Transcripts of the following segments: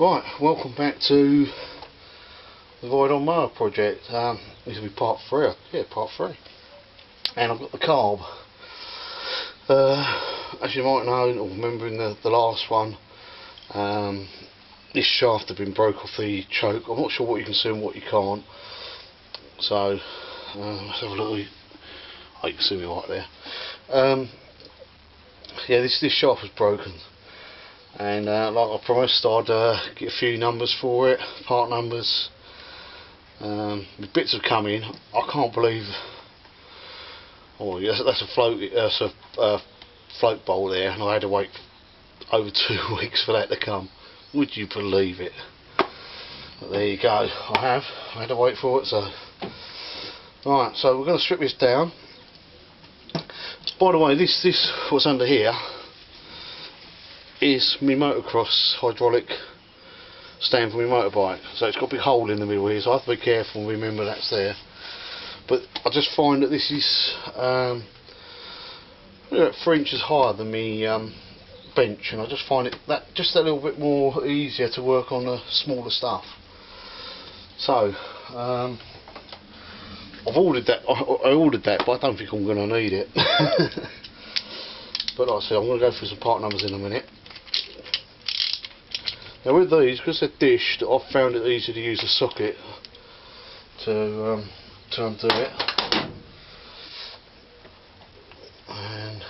Right, welcome back to the Mower project. This will be part 3. Yeah, part 3. And I've got the Carb. As you might know, or remember in the last one, this shaft had been broke off the choke. I'm not sure what you can see and what you can't. So, let's have a look. Oh, you can see me right there. Yeah, this shaft was broken. And like I promised, I'd get a few numbers for it, part numbers. The bits have come in. I can't believe. Oh, yes, that's a float bowl there, and I had to wait over 2 weeks for that to come. Would you believe it? But there you go. I had to wait for it. So, right. So we're going to strip this down. By the way, this what's under here is my motocross hydraulic stand for my motorbike. So it's got a big hole in the middle here, so I have to be careful and remember that's there. But I just find that this is about 3 inches higher than my bench, and I just find it just a little bit more easier to work on the smaller stuff. So I've ordered that. I ordered that, but I don't think I'm going to need it. But like I said, I'm going to go through some part numbers in a minute. Now with these, because they're dished, I've found it easy to use a socket to undo it. And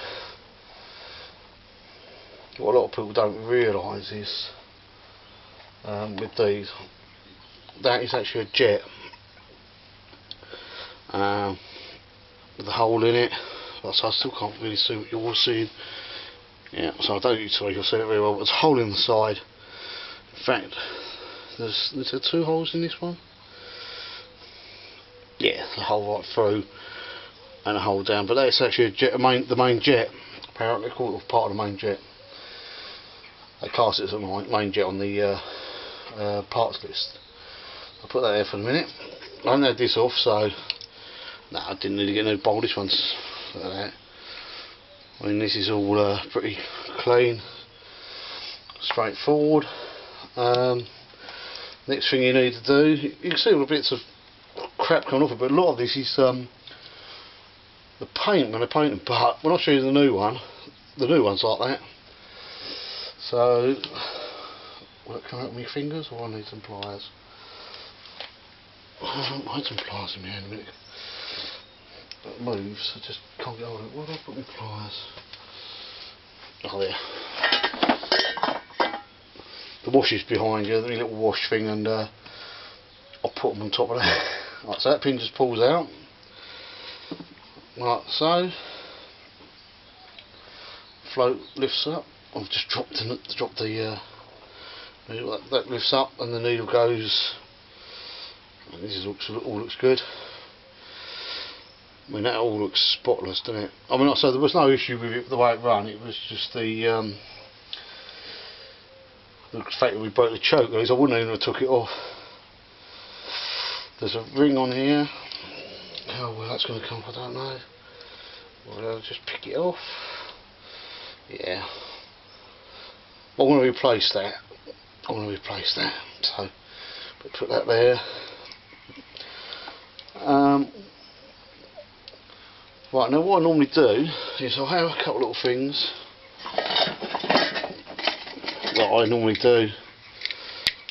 what a lot of people don't realise is, with these, that is actually a jet with a hole in it. So I still can't really see what you're seeing. Yeah, so I don't use it, you'll see it very well, but there's a hole in the side. In fact, is there 2 holes in this one? Yeah, a hole right through and a hole down, but that's actually a jet, the main jet. Apparently, called it part of the main jet. They class it as a main jet on the parts list. I'll put that there for a minute. I haven't had this off, so no, I didn't really get no bowl. This one's like that. I mean, this is all pretty clean, straightforward. Next thing you need to do, you can see all the bits of crap coming off it, but a lot of this is the paint when I paint them. But when I show you the new one's like that. So, will it come out with my fingers, or I need some pliers? I had some pliers in my hand a minute. It moves, I just can't get hold of it. Where do I put my pliers? Oh, there. The wash is behind you, the little wash thing, and I'll put them on top of that. Right, so that pin just pulls out. Like so. Float lifts up. I've just dropped the needle. That lifts up, and the needle goes. And this all looks good. I mean, that all looks spotless, doesn't it? I mean, so there was no issue with it the way it ran. It was just the fact that we broke the choke. Otherwise, I wouldn't even have took it off. There's a ring on here. How well that's going to come, I don't know. Well, I'll just pick it off. Yeah. I want to replace that. So, put that there. Right, now what I normally do is I'll have a couple little things that I normally do.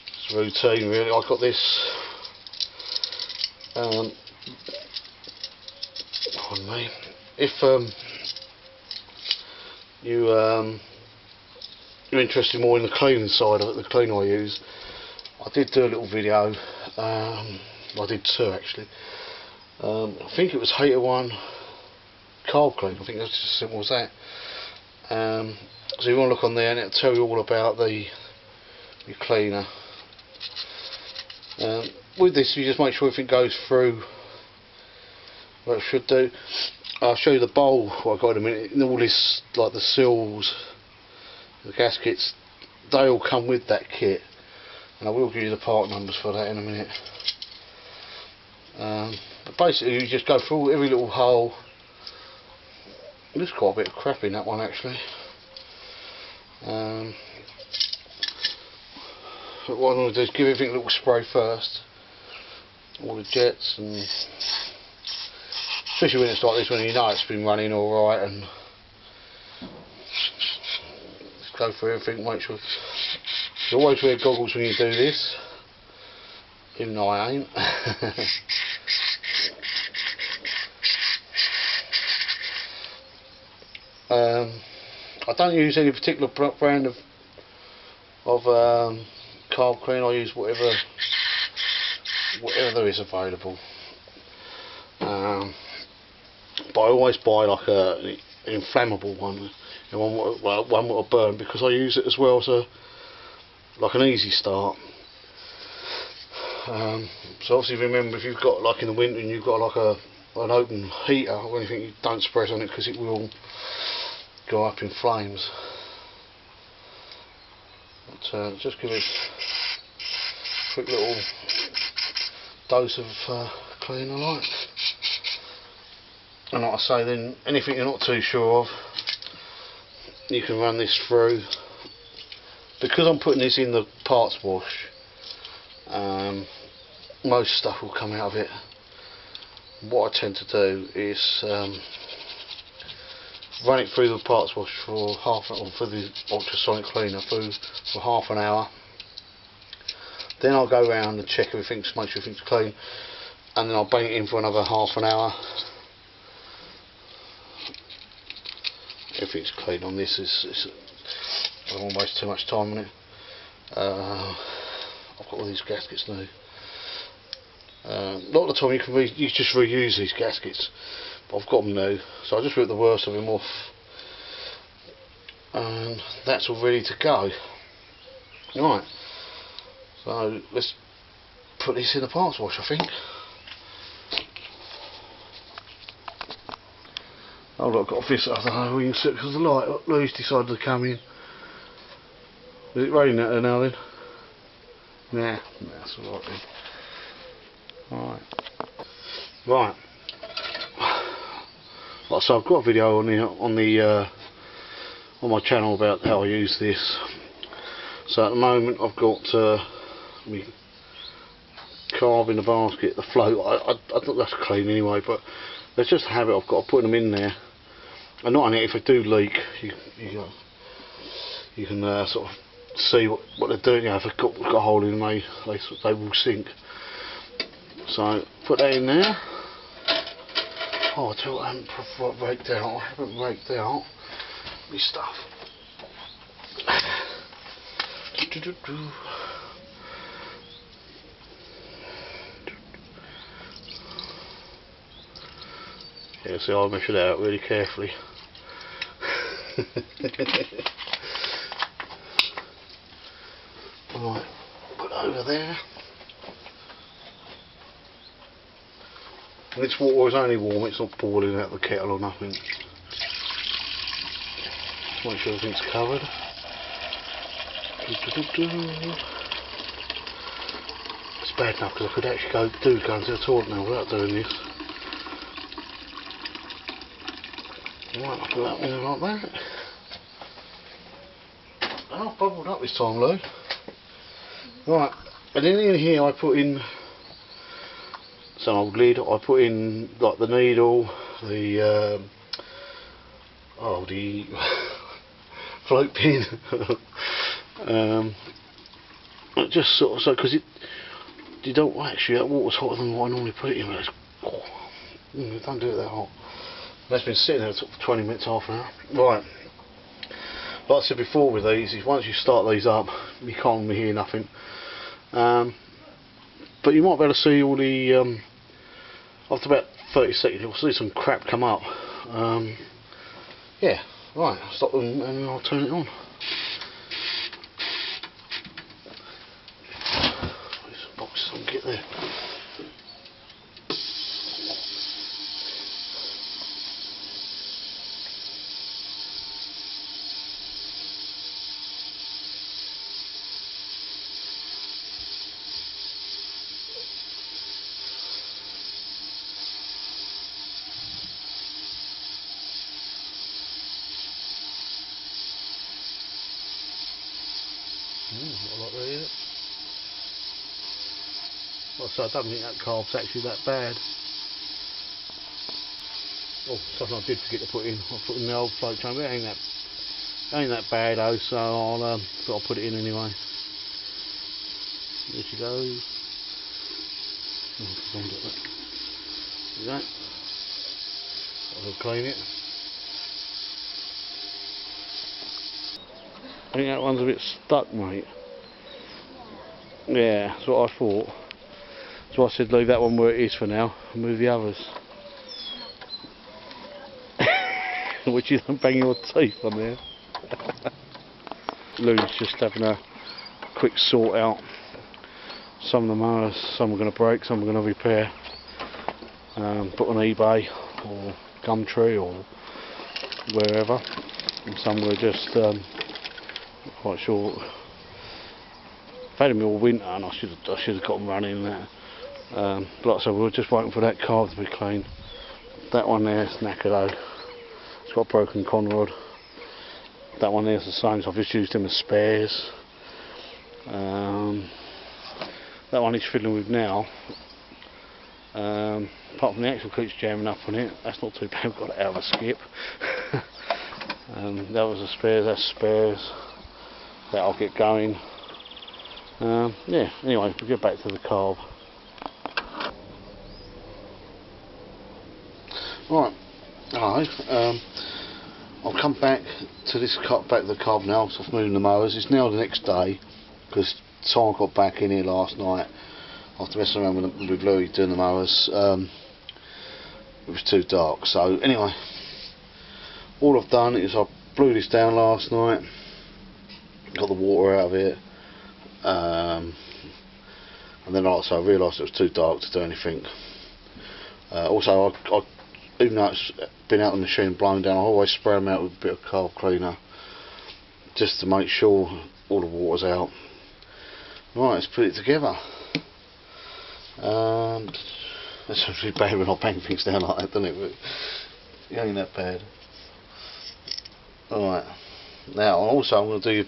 It's routine really. I've got this pardon me. If you're interested more in the cleaning side of it, the cleaner I use, I did do a little video. I did 2 actually. I think it was Hater 1 Carb clean. I think that's just as simple as that. So you want to look on there, and it'll tell you all about your cleaner. With this, you just make sure everything goes through what it should do. I'll show you the bowl what I got in a minute. And all this, like the seals, the gaskets, they all come with that kit, and I will give you the part numbers for that in a minute. But basically, you just go through every little hole. There's quite a bit of crap in that one actually. But what I'm going to do is give everything a little spray first, all the jets, and especially when it's like this, when you know it's been running alright, and just go through everything, make sure. You always wear goggles when you do this, even though I ain't. I don't use any particular brand of carb clean. I use whatever there is available. But I always buy like an inflammable one, and one will burn, because I use it as well as like an easy start. So obviously remember, if you've got like in the winter and you've got like an open heater or anything, you don't press on it, because it will go up in flames. But just give it a quick little dose of cleaner light. And like I say, then anything you're not too sure of, you can run this through. Because I'm putting this in the parts wash, most stuff will come out of it. What I tend to do is run it through the parts wash for for the ultrasonic cleaner for half an hour. Then I'll go around and check everything to make sure everything's clean, and then I'll bang it in for another half an hour. Everything's clean on this. I don't want to waste too much time on it. I've got all these gaskets now. A lot of the time you just reuse these gaskets, but I've got them new, so I just rip the worst of them off, and that's all ready to go. Right, so let's put this in the parts wash, I think. Oh look, I've got this, I don't know where you can see it because of the light. Louise decided to come in. Is it raining out there now then? Nah, that's alright then. Right. Like, so I've got a video on my channel about how I use this. So at the moment I've got my carb in the basket, the float. I think that's clean anyway, but there's just a habit I've got of putting them in there. And not only if they do leak, you can sort of see what they're doing. You know, if they've got a hole in them, they will sink. So put that in there. Oh, I tell you what, I haven't raked out. I haven't raked out my stuff. Yeah, see, I measured it out really carefully. Right, put it over there. And this water is only warm, it's not boiling out of the kettle or nothing. Just make sure everything's covered. It's bad enough because I could actually go into the toilet now without doing this. Right, I'll put that in like that. Oh, I've bubbled up this time, Lou. Right, and then in here I put in some old lid. I put in like the needle, the float pin. Just sort of so, because you don't actually, that water's hotter than what I normally put it in. Don't do it that hot. That's been sitting there for 20 minutes, half an hour. Right. Like I said before with these, is once you start these up, you can't really hear nothing. But you might be able to see all the after about 30 seconds you'll see some crap come up. Yeah, right, I'll stop them and I'll turn it on. There's some boxes I can get there. Not a lot there yet. So I don't think that carb's actually that bad. Oh, something I did forget to put in. I put in the old float chamber. It ain't that bad though, so I'll put it in anyway. There she goes. There you go. I'll clean it. I think that one's a bit stuck, mate. Yeah, that's what I thought. So I said leave that one where it is for now and move the others. Which is banging your teeth on there. Lou's just having a quick sort out. Some of the mowers, some are going to break, some are going to repair. Put on eBay or Gumtree or wherever. And some were just not quite sure. I've had them all winter and I should have got them running there. Like I said, we were just waiting for that carb to be clean. That one there is knackered though. It's got a broken conrod. That one there's the same, so I've just used them as spares. That one he's fiddling with now. Apart from the axle keeps jamming up on it, that's not too bad, we've got it out of a skip. That was a spare, that's spares. That'll get going. Yeah, anyway, we'll get back to the carb. Right, hello. I'll come back to this back to the carb now, so I've moved the mowers. It's now the next day, because Tom got back in here last night after messing around with Louis doing the mowers. It was too dark, so anyway, all I've done is I blew this down last night, got the water out of it, and then also I realised it was too dark to do anything. Also, I even though it's been out of the machine and blown down, I always spray them out with a bit of carb cleaner just to make sure all the water's out. Right, let's put it together. That's really bad when I bang things down like that, doesn't it? But it ain't that bad. Alright, now also I'm going to do your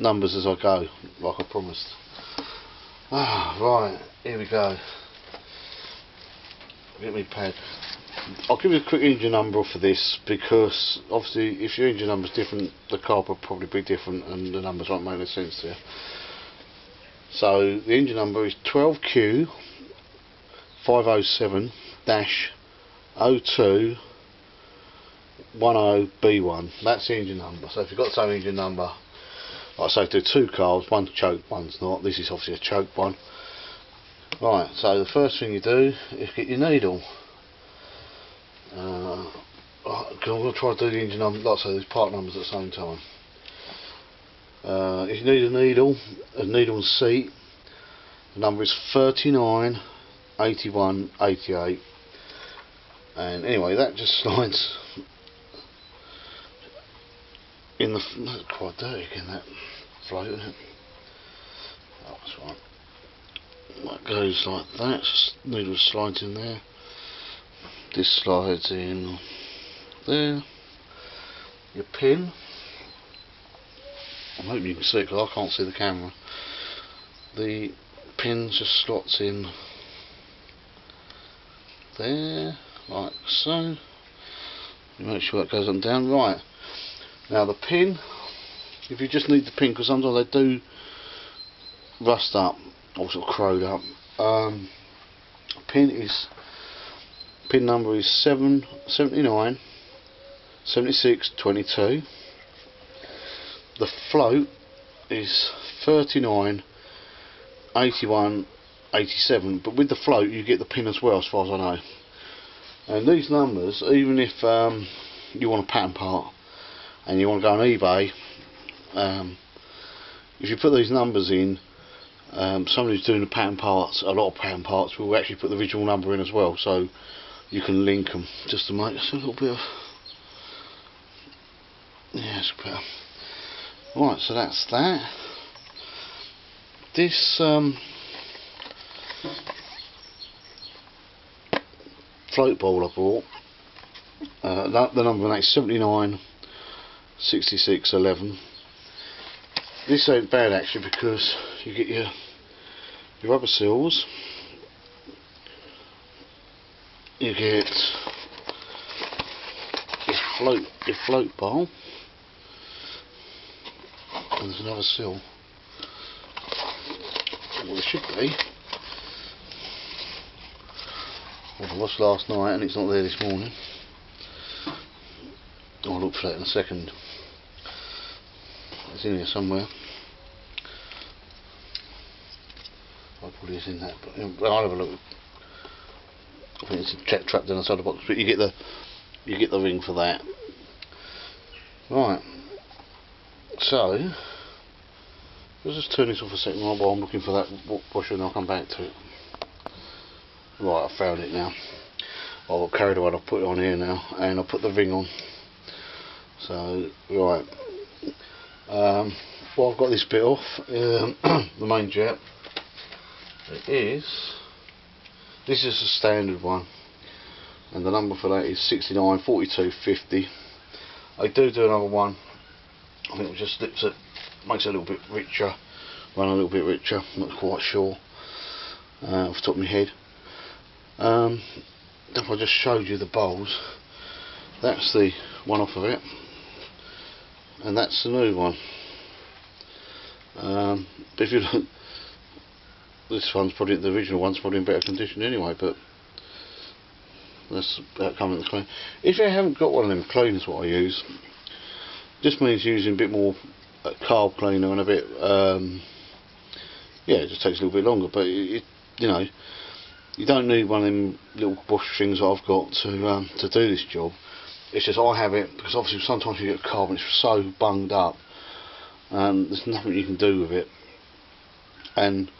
numbers as I go, like I promised. Right, here we go. Get me pad. I'll give you a quick engine number for this, because obviously if your engine number is different, the carb will probably be different and the numbers won't make any sense to you. So the engine number is 12Q 507-02 10B1. That's the engine number. So if you've got the same engine number, like I say, do two carbs, one's choked, one's not. This is obviously a choked one. Right, so the first thing you do is get your needle. I'm going to try to do the engine number, like I say, these part numbers at the same time. If you need a needle and seat, the number is 39 81 88. And anyway, that just slides in the. That's quite dirty again, that float, isn't it? That's right. That goes like that. Needle slides in there. This slides in there. Your pin. I'm hoping you can see it because I can't see the camera. The pin just slots in there, like so. Make sure that goes on down. Right. Now the pin, if you just need the pin, because sometimes they do rust up or sort of crowed up. Pin number is 79 76 22. The float is 39 81 87, but with the float you get the pin as well, as far as I know. And these numbers, even if you want a pattern part and you want to go on eBay, if you put these numbers in, somebody who's doing the pattern parts, a lot of pattern parts, will actually put the original number in as well, so you can link them just to make us a little bit of, yeah, it's better. Right, so that's that. This float ball I bought, the number on that is 79 66 11. This ain't bad actually, because you get your rubber seals, you get your float bowl, and there's another seal. Well, it should be. Well, it was last night and it's not there this morning. I'll look for that in a second. It's in here somewhere. I probably is in that, but I'll have a look. I think it's trapped inside the box, but you get the ring for that. Right. So let's just turn this off a second while I'm looking for that washer, and I'll come back to it. Right, I found it now. I got carried away. I'll put it on here now, and I'll put the ring on. So right. Well, I've got this bit off. The main jet. This is a standard one, and the number for that is 694250. I do another one. I think it just slips it, makes it a little bit richer, run a little bit richer. I'm not quite sure off the top of my head. If I just showed you the bowls, that's the one off of it, and that's the new one. But if you look, this one's probably, the original one's probably in better condition anyway, but that's coming to clean. If you haven't got one of them cleaners, what I use just means using a bit more carb cleaner and a bit yeah, it just takes a little bit longer, but you know, you don't need one of them little bush things I've got to do this job. It's just I have it because obviously sometimes you get carb and it's so bunged up and there's nothing you can do with it, and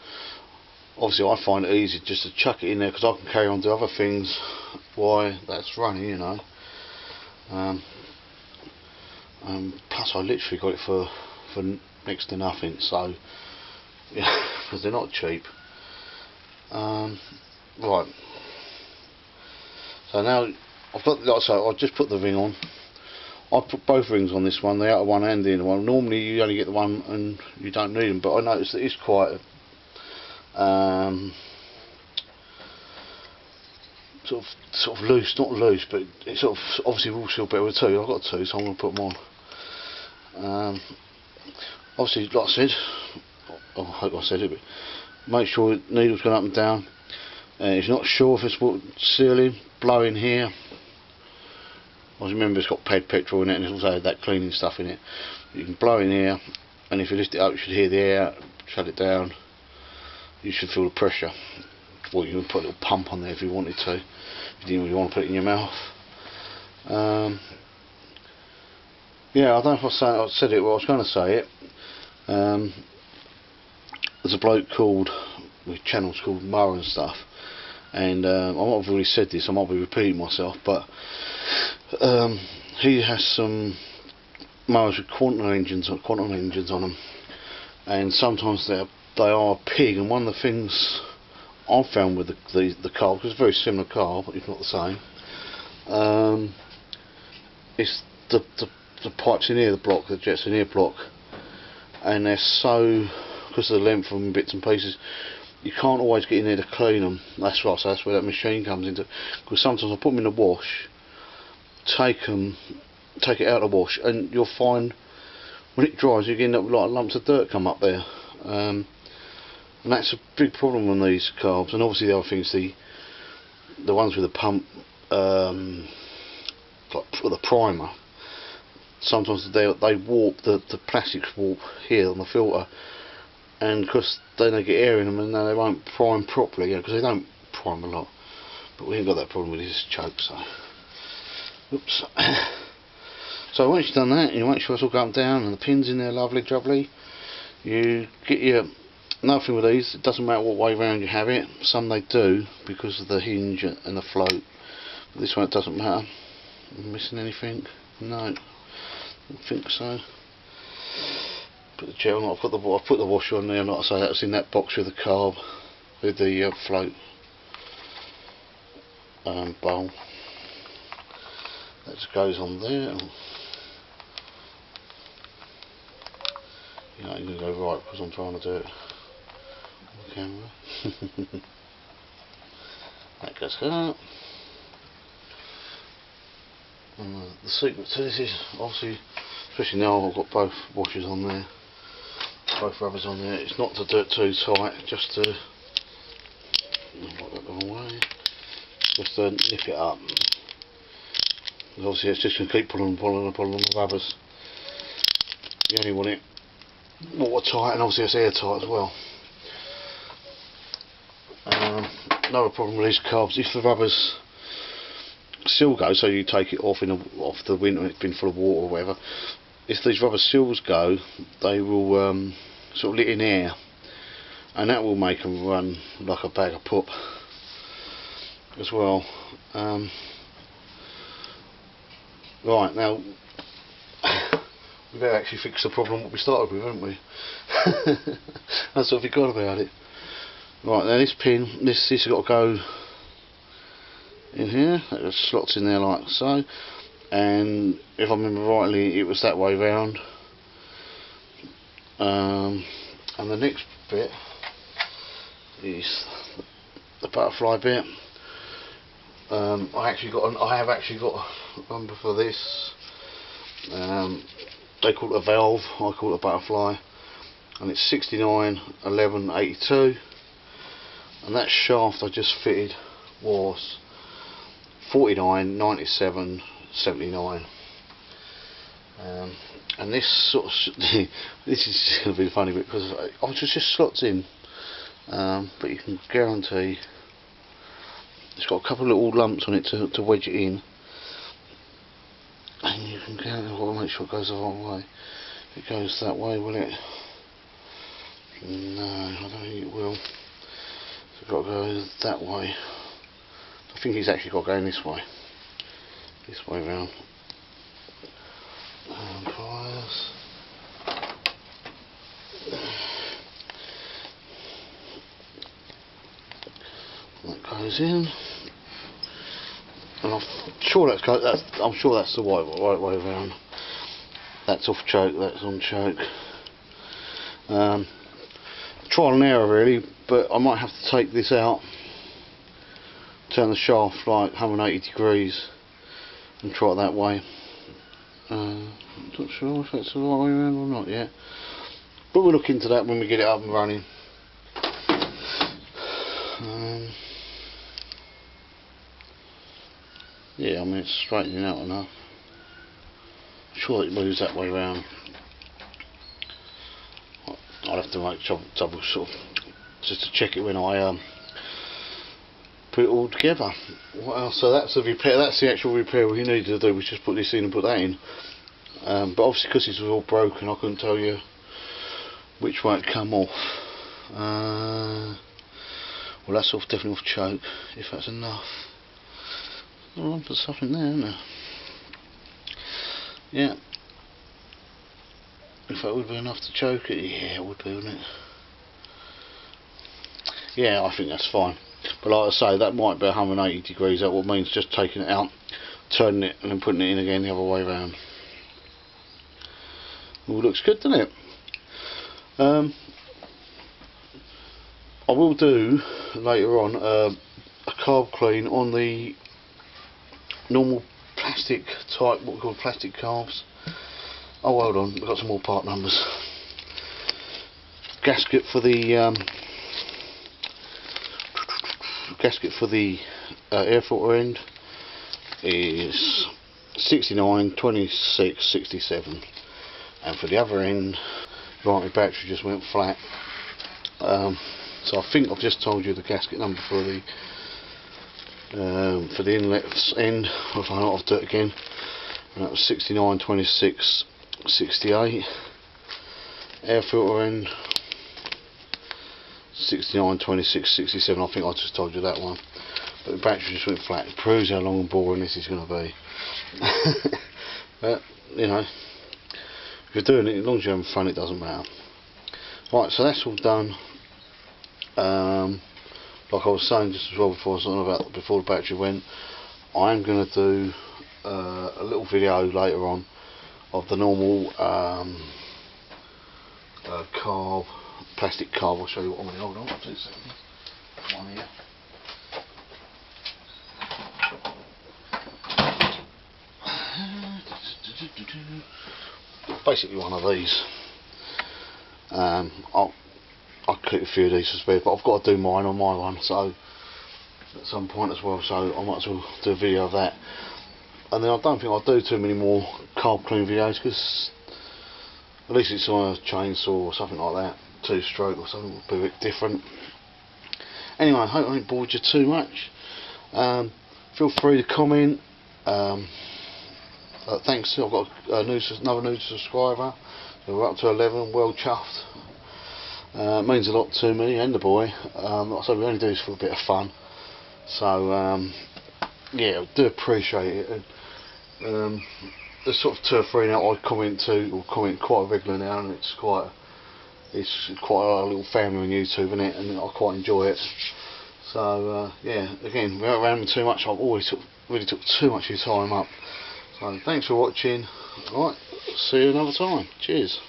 obviously I find it easy just to chuck it in there because I can carry on to other things while that's running, you know. Plus I literally got it for next to nothing, so yeah, because they're not cheap. Right, so now I've got, like I say, I'll just put the ring on. I put both rings on this one, the outer one and the inner one. Normally you only get the one and you don't need them, but I noticed that it's quite sort of loose, not loose, but it sort of obviously will seal better with two. I've got two, so I'm going to put them on. Obviously, like I said, I hope I said it, but make sure the needle's going up and down. If you're not sure if it's sealing, blow in here. I remember it's got petrol in it, and it's also had that cleaning stuff in it. You can blow in here, and if you lift it up, you should hear the air. Shut it down, you should feel the pressure. Well, you can put a little pump on there if you wanted to, if you didn't really want to put it in your mouth. Yeah, I don't know if I said it, well I was going to say it. There's a bloke called, with channels called Mower and stuff, and I might have already said this, I might be repeating myself, but he has some mowers with quantum engines on them, and sometimes they are a pig. And one of the things I've found with the carb, because it's a very similar carb, if not the same, it's the pipes in here, the block, the jets in here block, and they're so, because of the length of them, bits and pieces, you can't always get in there to clean them. That's right, so that's where that machine comes into, because sometimes I put them in the wash, take it out of the wash, and you'll find when it dries you end up with like lumps of dirt come up there, and that's a big problem on these carbs. And obviously the other thing is the ones with the pump, like for the primer, sometimes they warp, the plastics warp here on the filter, and because they don't get air in them, and they won't prime properly, because they don't prime a lot. But we ain't got that problem with this choke, so oops. So once you've done that, you make sure it's all going down and the pin's in there lovely jubbly. You get your, nothing with these, it doesn't matter what way round you have it. Some they do because of the hinge and the float, but this one it doesn't matter. Am I missing anything? No, I don't think so. Put the gel on. I've put the washer on there, like I say, that's in that box with the carb, with the float bowl. That just goes on there. You know, you're going to go right because I'm trying to do it on camera. That goes up. The secret to this is obviously, especially now I've got both washers on there, both rubbers on there, it's not to do it too tight, just to, the wrong way, just to nip it up. Because obviously it's just going to keep pulling the rubbers. You only want it watertight, and obviously it's airtight as well. Another problem with these carbs, if the rubbers still go, so you take it off off the winter, it's been full of water or whatever, if these rubber seals go, they will sort of let in air, and that will make them run like a bag of pop as well. Right, now we've actually fixed the problem what we started with, haven't we? That's what we got about it. Right, now this pin, this has got to go in here, it just slots in there like so, and if I remember rightly it was that way round. And the next bit is the butterfly bit. I have actually got a number for this. They call it a valve, I call it a butterfly, and it's 69 11 82, and that shaft I just fitted was 49 97 79. And this sort of this is going to be the funny bit, because I just slots in, but you can guarantee it's got a couple of little lumps on it to wedge it in, and you can guarantee, I've got to make sure it goes the wrong way. If it goes that way, will it? No, I don't think it will. So it's got to go that way. I think he's actually got to go in this way round. Pliers. That goes in, and I'm sure that's the right way around. That's off choke, that's on choke. Trial and error really, but I might have to take this out, turn the shaft like 180 degrees and try it that way. I'm not sure if that's the right way around or not yet, but we'll look into that when we get it up and running. Yeah, I mean it's straightening out enough. I'm sure it moves that way around. I'll have to make double sort of just to check it when I put it all together. What else? So that's the repair. That's the actual repair we needed to do. We just put this in and put that in. But obviously because this was all broken, I couldn't tell you which way it come off. Well, that's off, definitely off choke, if that's enough. I'll put something there, isn't there? Yeah. If that would be enough to choke it, yeah, it would be, wouldn't it? Yeah, I think that's fine. But like I say, that might be 180 degrees. That what means just taking it out, turning it, and then putting it in again the other way around. All looks good, doesn't it? I will do later on a carb clean on the normal plastic type, what we call plastic carbs. Oh, hold on, we've got some more part numbers. Gasket for the air filter end is 69 26 67, and for the other end, right, my battery just went flat. So I think I've just told you the gasket number for the inlet end. I'll do it again. And that was 69 26 68. Air filter end 69 26 67. I think I just told you that one. But the battery just went flat. It proves how long and boring this is going to be. But you know, if you're doing it, as long as you're having fun, it doesn't matter. Right, so that's all done. Like I was saying just as well before the battery went, I am going to do a little video later on of the normal carb, plastic carb. I'll show you what I mean. Hold on, 2 seconds. Come on here. Basically one of these. I'll keep a few of these for spare, but I've got to do mine on my one, so at some point as well, so I might as well do a video of that. And then I don't think I'll do too many more carb clean videos, because at least it's on a chainsaw or something like that, 2-stroke or something, will be a bit different. Anyway, I hope I haven't bored you too much. Feel free to comment. Thanks, I've got another new subscriber, so we're up to 11, well chuffed. It means a lot to me and the boy. Like I said, we only do this for a bit of fun, so yeah, I do appreciate it. There's sort of 2 or 3 now I comment quite regularly now, and it's quite a little family on YouTube, isn't it? And I quite enjoy it. So yeah, again, without rambling too much, I've always really took too much of your time up. So thanks for watching. Alright, see you another time. Cheers.